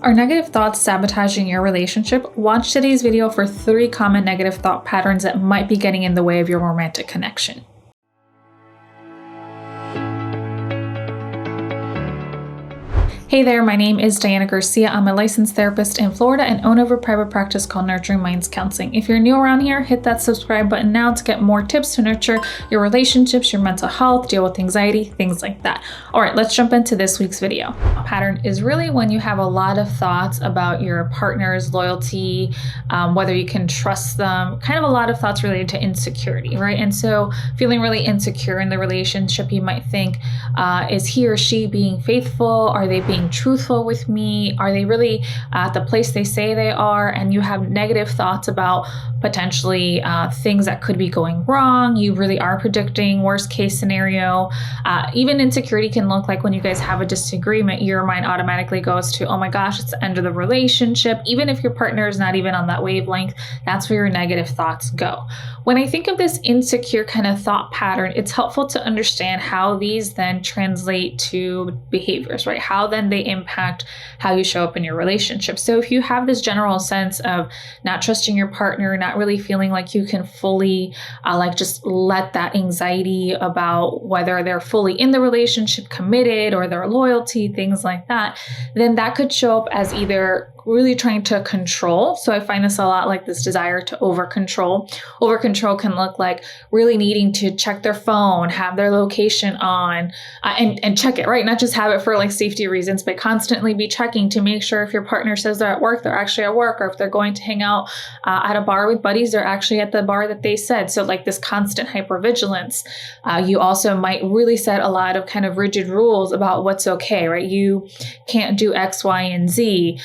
Are negative thoughts sabotaging your relationship? Watch today's video for 3 common negative thought patterns that might be getting in the way of your romantic connection. Hey there, my name is Diana Garcia. I'm a licensed therapist in Florida and own of a private practice called Nurturing Minds Counseling. If you're new around here, hit that subscribe button now to get more tips to nurture your relationships, your mental health, deal with anxiety, things like that. All right, let's jump into this week's video. Pattern is really when you have a lot of thoughts about your partner's loyalty, whether you can trust them, kind of a lot of thoughts related to insecurity, right? And so feeling really insecure in the relationship, you might think, is he or she being faithful? Are they being truthful with me? Are they really at the place they say they are? And you have negative thoughts about potentially things that could be going wrong. You really are predicting worst case scenario. Even insecurity can look like when you guys have a disagreement, your mind automatically goes to, oh my gosh, it's the end of the relationship. Even if your partner is not even on that wavelength, that's where your negative thoughts go. When I think of this insecure kind of thought pattern, it's helpful to understand how these then translate to behaviors, right? How then they impact how you show up in your relationship. So if you have this general sense of not trusting your partner, not really feeling like you can fully just let that anxiety about whether they're fully in the relationship, committed, or their loyalty, things like that, then that could show up as either really trying to control. So I find this a lot like this desire to over control. Over control can look like really needing to check their phone, have their location on, and check it, right? Not just have it for like safety reasons, but constantly be checking to make sure if your partner says they're at work, they're actually at work, or if they're going to hang out at a bar with buddies, they're actually at the bar that they said. So like this constant hypervigilance. You also might really set a lot of kind of rigid rules about what's okay, right? You can't do X, Y, and Z.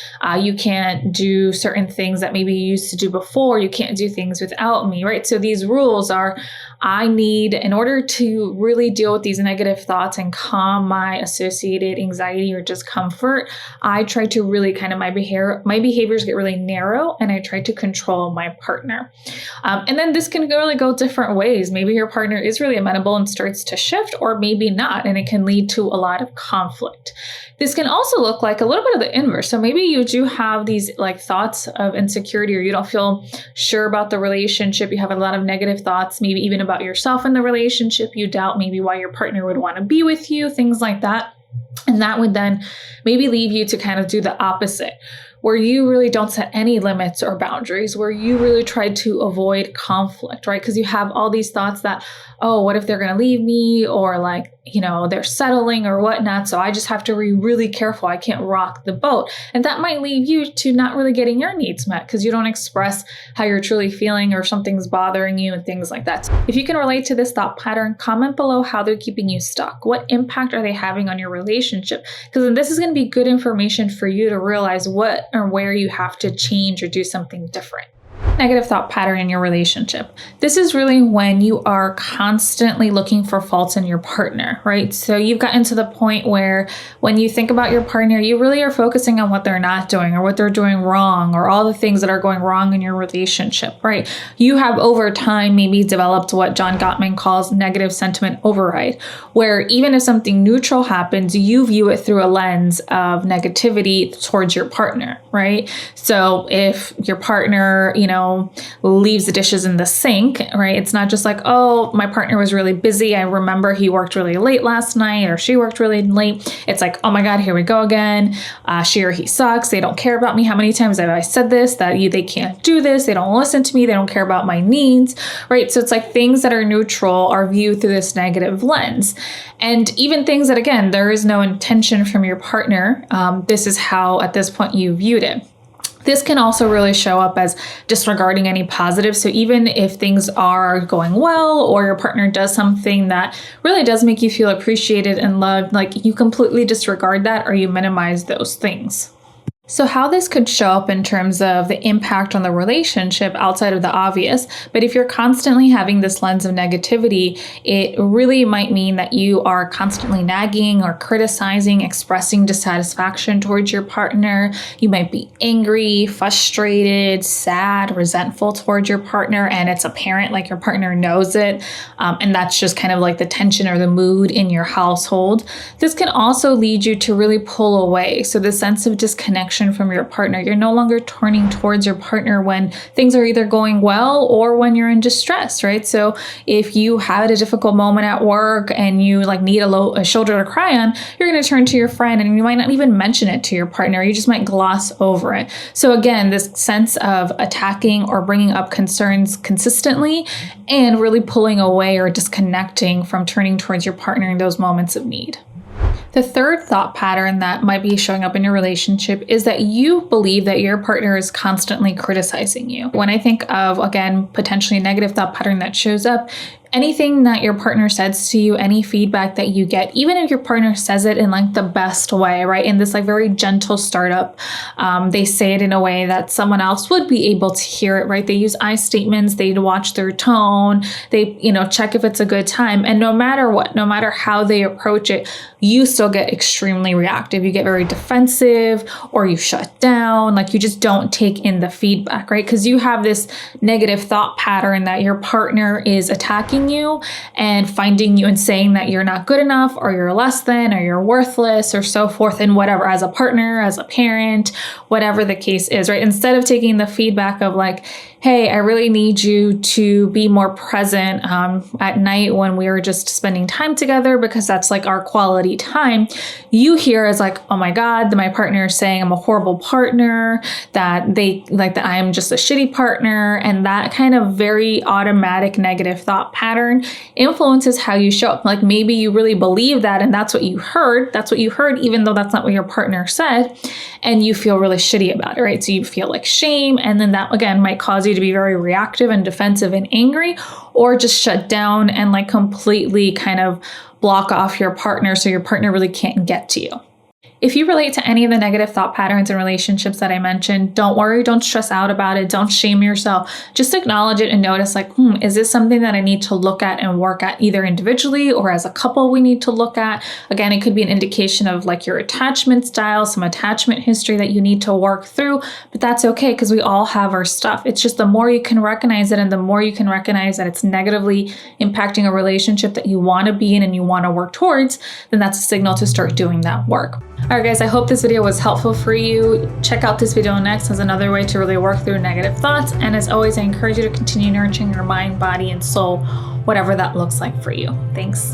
You can't do certain things that maybe you used to do before. You can't do things without me, right? So these rules are, I need, in order to really deal with these negative thoughts and calm my associated anxiety or discomfort, I try to really kind of, my behaviors get really narrow, and I try to control my partner. And then this can really go different ways. Maybe your partner is really amenable and starts to shift, or maybe not, and it can lead to a lot of conflict. This can also look like a little bit of the inverse. So maybe you do have these like thoughts of insecurity, or you don't feel sure about the relationship. You have a lot of negative thoughts, maybe even about yourself in the relationship. You doubt maybe why your partner would want to be with you, things like that. And that would then maybe leave you to kind of do the opposite, where you really don't set any limits or boundaries, where you really try to avoid conflict, right? Because you have all these thoughts that, oh, what if they're going to leave me, or like, they're settling or whatnot. So I just have to be really careful. I can't rock the boat. And that might leave you to not really getting your needs met because you don't express how you're truly feeling, or something's bothering you and things like that. So if you can relate to this thought pattern, comment below how they're keeping you stuck. What impact are they having on your relationship? Because this is going to be good information for you to realize what or where you have to change or do something different. Negative thought pattern in your relationship. This is really when you are constantly looking for faults in your partner, right? So you've gotten to the point where when you think about your partner, you really are focusing on what they're not doing or what they're doing wrong, or all the things that are going wrong in your relationship, right? You have over time maybe developed what John Gottman calls negative sentiment override, where even if something neutral happens, you view it through a lens of negativity towards your partner, right? So if your partner, leaves the dishes in the sink, right? It's not just like, oh, my partner was really busy. I remember he worked really late last night, or she worked really late. It's like, oh my God, here we go again. She or he sucks. They don't care about me. How many times have I said this, that they can't do this. They don't listen to me. They don't care about my needs, right? So it's like things that are neutral are viewed through this negative lens. And even things that, again, there is no intention from your partner. This is how, at this point, you viewed it. This can also really show up as disregarding any positive. So even if things are going well, or your partner does something that really does make you feel appreciated and loved, like you completely disregard that, or you minimize those things. So how this could show up in terms of the impact on the relationship outside of the obvious, but if you're constantly having this lens of negativity, it really might mean that you are constantly nagging or criticizing, expressing dissatisfaction towards your partner. You might be angry, frustrated, sad, resentful towards your partner, and it's apparent, like your partner knows it, and that's just kind of like the tension or the mood in your household. This can also lead you to really pull away. So the sense of disconnection reaction from your partner. You're no longer turning towards your partner when things are either going well or when you're in distress, right? So if you had a difficult moment at work and you like need a shoulder to cry on, you're going to turn to your friend, and you might not even mention it to your partner. You just might gloss over it. So again, this sense of attacking or bringing up concerns consistently and really pulling away or disconnecting from turning towards your partner in those moments of need. The third thought pattern that might be showing up in your relationship is that you believe that your partner is constantly criticizing you. When I think of, again, potentially a negative thought pattern that shows up, anything that your partner says to you, any feedback that you get, even if your partner says it in like the best way, right? In this like very gentle startup, they say it in a way that someone else would be able to hear it, right? They use I statements, they watch their tone, they, check if it's a good time. And no matter what, no matter how they approach it, you still get extremely reactive. You get very defensive, or you shut down, like you just don't take in the feedback, right? Because you have this negative thought pattern that your partner is attacking you and finding you and saying that you're not good enough, or you're less than, or you're worthless, or so forth, and whatever, as a partner, as a parent, whatever the case is, right? Instead of taking the feedback of like, hey, I really need you to be more present at night when we are just spending time together, because that's like our quality time. You hear as like, oh my God, my partner is saying I'm a horrible partner, that I am just a shitty partner. And that kind of very automatic negative thought pattern influences how you show up. Like maybe you really believe that, and that's what you heard. That's what you heard, even though that's not what your partner said. And you feel really shitty about it, right? So you feel like shame. And then that again might cause you to be very reactive and defensive and angry, or just shut down and like completely kind of block off your partner so your partner really can't get to you. If you relate to any of the negative thought patterns in relationships that I mentioned, don't worry, don't stress out about it, don't shame yourself. Just acknowledge it and notice like, is this something that I need to look at and work at either individually or as a couple we need to look at? Again, it could be an indication of like your attachment style, some attachment history that you need to work through, but that's okay because we all have our stuff. It's just the more you can recognize it and the more you can recognize that it's negatively impacting a relationship that you want to be in and you want to work towards, then that's a signal to start doing that work. All right, guys, I hope this video was helpful for you. Check out this video next as another way to really work through negative thoughts. And as always, I encourage you to continue nurturing your mind, body, and soul, whatever that looks like for you. Thanks.